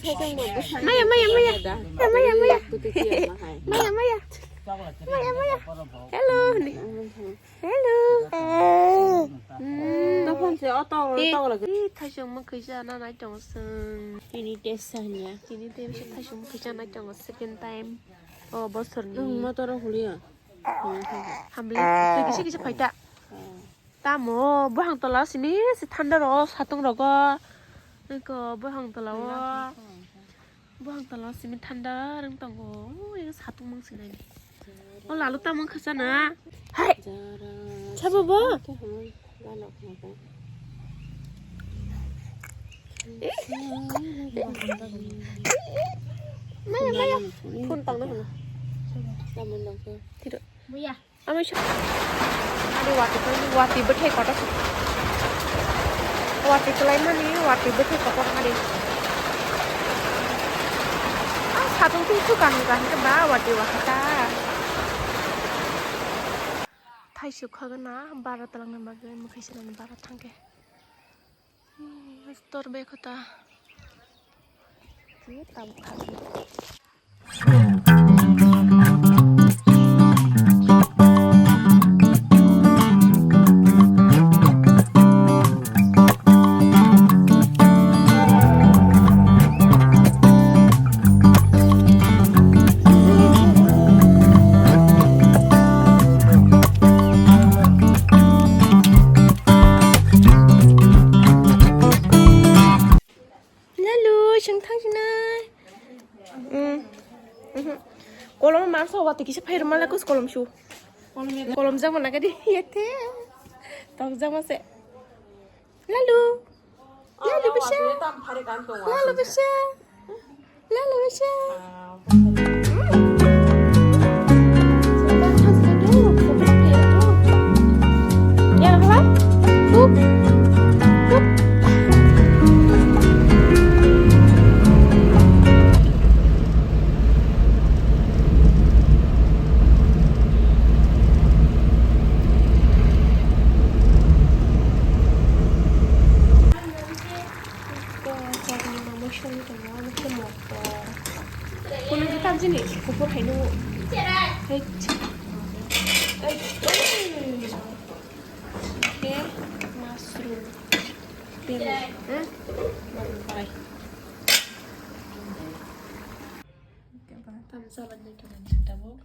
Maya, Maya, Maya. Maya, Maya. Maya, Maya. Maya, Maya. Hello. Hello. Tao không sẽ tao là 이 타시오만 그잖아 나 정승 이니 데스냐 이니 데스 타시오만 그잖아 정승 second time 버스니 mà tao đâu hùlia 함블리 되게 시기시 파이다 따뭐 뭐항 떨라시니 탄다로 사통로가 그러니까 뭐항 떨라와 뭐항 떨라시니 탄다 릉땅고 이거 사통 망스네 라루 따면 크잖아 하이 잡아봐 Maya, Maya. Phun tầng nữa hả? làm mình làm sao Thì được. Maya. Ame siya. Wati bethe kota. Wati tulay man ni wati bethe kota ngadi. Satung tu kan ke ba wati wakata. Thai siu khaga na barat talang na magay mukhisana na barat thangke. Store be kota. Tahu kan. Kolom masuk waktu kisah pahir malah kus kolom shu. Kolom zaman naga di yete. Tong zaman se. Lalu bisa. Lalu bisa. Lalu bisa. Ya apa? Buk. Kuno kita sini, pupuk henu. Oke, mushroom. Tam salat nih kan sudah bu.